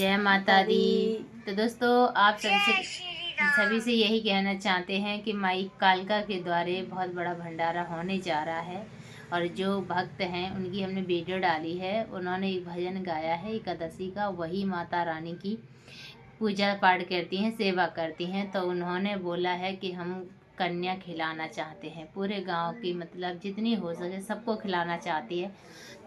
जय माता दी। तो दोस्तों आप सभी से यही कहना चाहते हैं कि माई कालका के द्वारे बहुत बड़ा भंडारा होने जा रहा है और जो भक्त हैं उनकी हमने वीडियो डाली है। उन्होंने एक भजन गाया है एकादशी का, वही माता रानी की पूजा पाठ करती हैं, सेवा करती हैं। तो उन्होंने बोला है कि हम कन्या खिलाना चाहते हैं पूरे गांव की, मतलब जितनी हो सके सबको खिलाना चाहती है।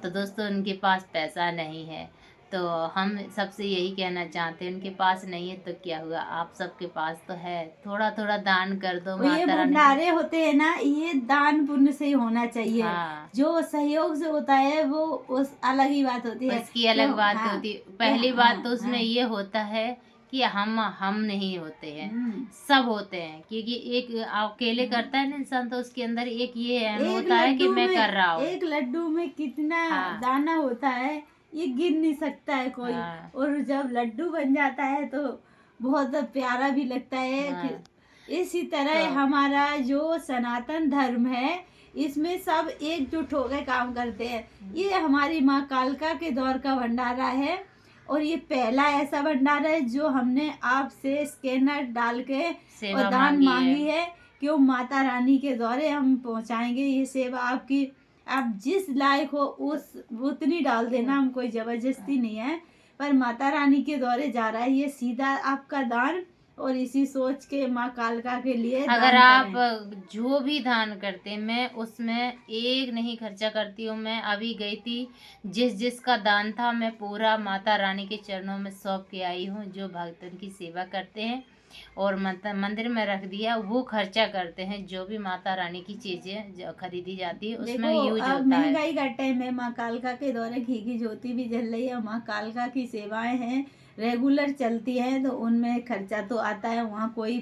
तो दोस्तों उनके पास पैसा नहीं है, तो हम सबसे यही कहना चाहते हैं उनके पास नहीं है तो क्या हुआ, आप सबके पास तो है, थोड़ा थोड़ा दान कर दो। ये माता रानी भंडारे होते हैं ना, ये दान पुण्य से ही होना चाहिए। हाँ, जो सहयोग से होता है वो उस अलग ही बात होती है, उसकी अलग बात हाँ, होती। पहली हाँ, बात तो उसमें हाँ, ये होता है कि हम नहीं होते हैं, सब होते हैं। क्योंकि एक अकेले करता है ना इंसान तो उसके अंदर एक ये एम एक होता है कि मैं में कर रहा हूँ। एक लड्डू में कितना हाँ, दाना होता है ये गिन नहीं सकता है कोई। हाँ, और जब लड्डू बन जाता है तो बहुत प्यारा भी लगता है। हाँ, इसी तरह तो हमारा जो सनातन धर्म है इसमें सब एकजुट होकर काम करते हैं। ये हमारी माँ कालका के दौर का भंडारा है और ये पहला ऐसा भंडारा है जो हमने आपसे स्कैनर डाल के और दान मांगी है कि वो माता रानी के द्वारे हम पहुंचाएंगे ये सेवा आपकी। आप जिस लायक हो उस उतनी डाल देना, हम कोई जबरदस्ती नहीं है, पर माता रानी के द्वारे जा रहा है ये सीधा आपका दान। और इसी सोच के माँ कालका के लिए अगर दान आप करें। जो भी दान करते हैं, मैं उसमें एक नहीं खर्चा करती हूँ। मैं अभी गई थी, जिसका दान था मैं पूरा माता रानी के चरणों में सौंप के आई हूँ। जो भक्त उनकी सेवा करते हैं और मंदिर में रख दिया, वो खर्चा करते हैं। जो भी माता रानी की चीजें जो खरीदी जाती है उसमें यूज अब होता है। महंगाई का टाइम है, माँ कालका के द्वारा घी की ज्योति भी जल रही है। माँ कालका की सेवाएं हैं, रेगुलर चलती हैं, तो उनमें खर्चा तो आता है। वहाँ कोई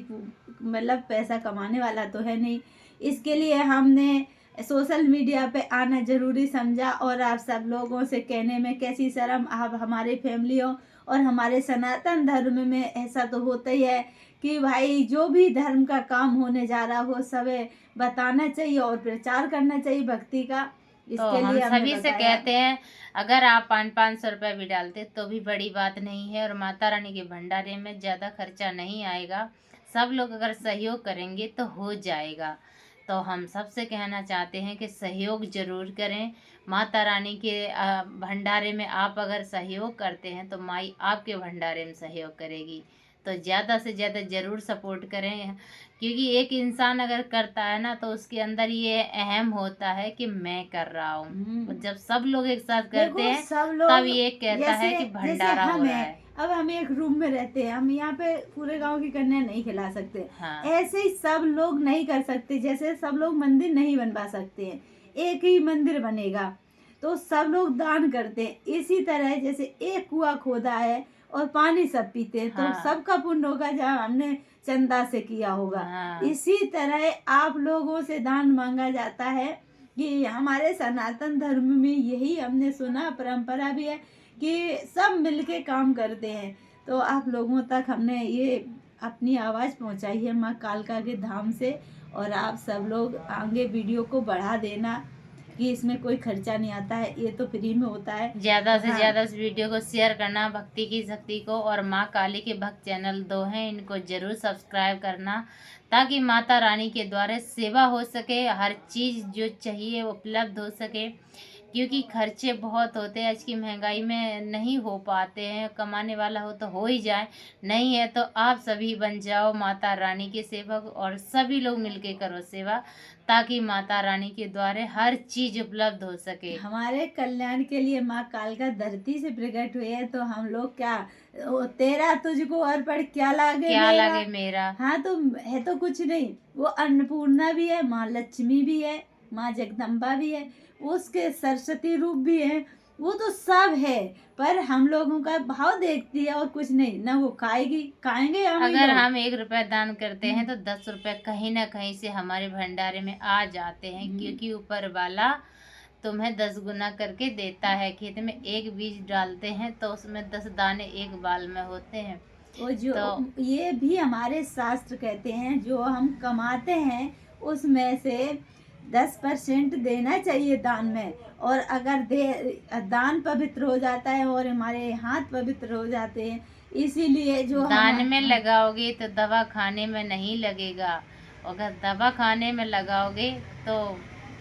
मतलब पैसा कमाने वाला तो है नहीं। इसके लिए हमने सोशल मीडिया पे आना जरूरी समझा और आप सब लोगों से कहने में कैसी शर्म। आप हमारे फैमिली हो और हमारे सनातन धर्म में ऐसा तो होता ही है कि भाई जो भी धर्म का काम होने जा रहा हो सब बताना चाहिए और प्रचार करना चाहिए भक्ति का। तो इसके हम लिए हमने सभी से बताया। कहते हैं, अगर आप 500 रुपये भी डालते तो भी बड़ी बात नहीं है और माता रानी के भंडारे में ज़्यादा खर्चा नहीं आएगा। सब लोग अगर सहयोग करेंगे तो हो जाएगा। तो हम सबसे कहना चाहते हैं कि सहयोग जरूर करें। माता रानी के भंडारे में आप अगर सहयोग करते हैं तो माई आपके भंडारे में सहयोग करेगी। तो ज़्यादा से ज़्यादा ज़रूर सपोर्ट करें, क्योंकि एक इंसान अगर करता है ना तो उसके अंदर ये अहम होता है कि मैं कर रहा हूँ। जब सब लोग एक साथ करते हैं सब लोग तब ये कहता है कि जैसे भंडारा हो हम रहा है, है। अब हम एक रूम में रहते हैं, हम यहाँ पे पूरे गांव की कन्या नहीं खिला सकते। हाँ, ऐसे ही सब लोग नहीं कर सकते, जैसे सब लोग मंदिर नहीं बनवा सकते हैं, एक ही मंदिर बनेगा तो सब लोग दान करते हैं। इसी तरह जैसे एक कुआं खोदा है और पानी सब पीते हैं तो हाँ, सबका पुण्य होगा जहाँ हमने चंदा से किया होगा। हाँ, इसी तरह आप लोगों से दान मांगा जाता है कि हमारे सनातन धर्म में यही हमने सुना, परंपरा भी है कि सब मिलके काम करते हैं। तो आप लोगों तक हमने ये अपनी आवाज़ पहुंचाई है माँ कालका के धाम से। और आप सब लोग आगे वीडियो को बढ़ा देना कि इसमें कोई खर्चा नहीं आता है, ये तो फ्री में होता है। ज़्यादा से हाँ, ज़्यादा इस वीडियो को शेयर करना, भक्ति की शक्ति को। और माँ काली के भक्त चैनल 2 हैं, इनको जरूर सब्सक्राइब करना ताकि माता रानी के द्वारा सेवा हो सके, हर चीज़ जो चाहिए उपलब्ध हो सके। क्योंकि खर्चे बहुत होते हैं, आज की महंगाई में नहीं हो पाते हैं। कमाने वाला हो तो हो ही जाए, नहीं है तो आप सभी बन जाओ माता रानी के सेवक और सभी लोग मिलके करो सेवा, ताकि माता रानी के द्वारा हर चीज उपलब्ध हो सके। हमारे कल्याण के लिए माँ कालका धरती से प्रकट हुए है, तो हम लोग क्या, तेरा तुझको अर्पण क्या लगे मेरा। हाँ, तो है तो कुछ नहीं, वो अन्नपूर्णा भी है, माँ लक्ष्मी भी है, माँ जगदम्बा भी है, उसके सरस्वती रूप भी है, वो तो सब है। पर हम लोगों का भाव देखती है और कुछ नहीं, ना वो खाएंगे हम ही अगर लोग। हम 1 रुपया दान करते हैं तो 10 रुपये कहीं ना कहीं से हमारे भंडारे में आ जाते हैं, क्योंकि ऊपर वाला तुम्हें 10 गुना करके देता है। खेत में एक बीज डालते हैं तो उसमें 10 दाने एक बाल में होते हैं। और जो तो ये भी हमारे शास्त्र कहते हैं, जो हम कमाते हैं उसमें से 10% देना चाहिए दान में। और अगर दान पवित्र हो जाता है और हमारे हाथ पवित्र हो जाते हैं, इसीलिए जो दान में लगाओगे तो दवा खाने में नहीं लगेगा, अगर दवा खाने में लगाओगे तो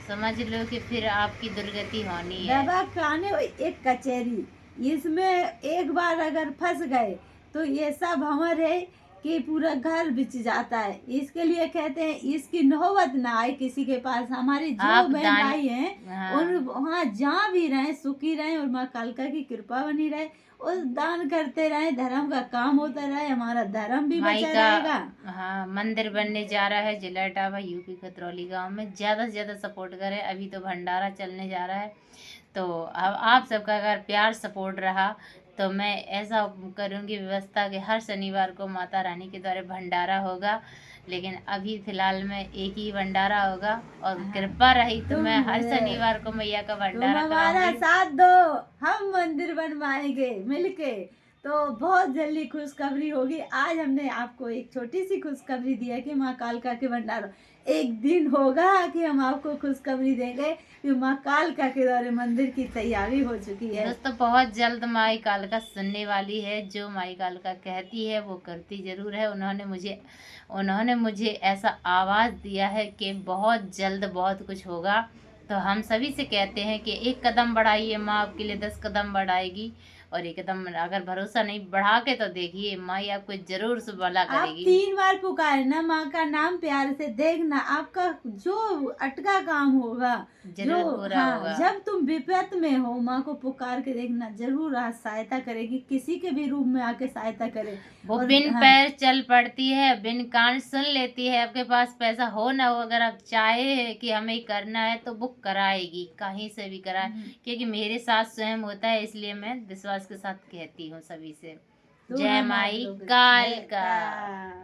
समझ लो कि फिर आपकी दुर्गति होनी है। दवा खाने एक कचहरी, इसमें एक बार अगर फंस गए तो ये सब हमारे कि पूरा घर बिच जाता है। इसके लिए कहते हैं इसकी नौबत ना आए किसी के पास। हमारी जो बहन भाई हैं उन वहाँ जहाँ भी रहें सुखी रहें और माँ कालका की कृपा बनी रहे और दान करते रहे, धर्म का काम होता रहे, हमारा धर्म भी बचा रहेगा। हाँ, मंदिर बनने जा रहा है जिला इटावा यूपी खतरौली गांव में। ज़्यादा से ज़्यादा सपोर्ट करें, अभी तो भंडारा चलने जा रहा है। तो अब आप सबका अगर प्यार सपोर्ट रहा तो मैं ऐसा करूँगी व्यवस्था कि हर शनिवार को माता रानी के द्वारा भंडारा होगा। लेकिन अभी फिलहाल में एक ही भंडारा होगा और कृपा रही तो मैं हर शनिवार को मैया का भंडारा हमारा साथ दो, हम मंदिर बनवाएंगे मिलके। तो बहुत जल्दी खुशखबरी होगी। आज हमने आपको एक छोटी सी खुशखबरी दी है कि माँ कालका के भंडारा एक दिन होगा कि हम आपको खुशखबरी देंगे कि माँ कालका के द्वारे मंदिर की तैयारी हो चुकी है। दोस्तों बहुत जल्द माई कालका सुनने वाली है। जो माई कालका कहती है वो करती जरूर है। उन्होंने मुझे ऐसा आवाज़ दिया है कि बहुत जल्द बहुत कुछ होगा। तो हम सभी से कहते हैं कि एक कदम बढ़ाइए, माँ आपके लिए 10 कदम बढ़ाएगी। और एक कदम अगर भरोसा नहीं बढ़ा के तो देखिए माँ आपको जरूर भला करेगी। आप 3 बार पुकारना माँ का नाम प्यार से, देखना आपका जो अटका काम होगा जरूर पूरा होगा। जब तुम विपत में हो माँ को पुकार के देखना, जरूर आज सहायता करेगी। किसी के भी रूप में आके सहायता करे। वो बिन पैर चल पड़ती है, बिन कान सुन लेती है। आपके पास पैसा हो ना हो, अगर आप चाहे कि हमें करना है तो बुक कराएगी, कहीं से भी कराए। क्योंकि मेरे साथ स्वयं होता है, इसलिए मैं विश्वास के साथ कहती हूँ सभी से। जय माई कालका।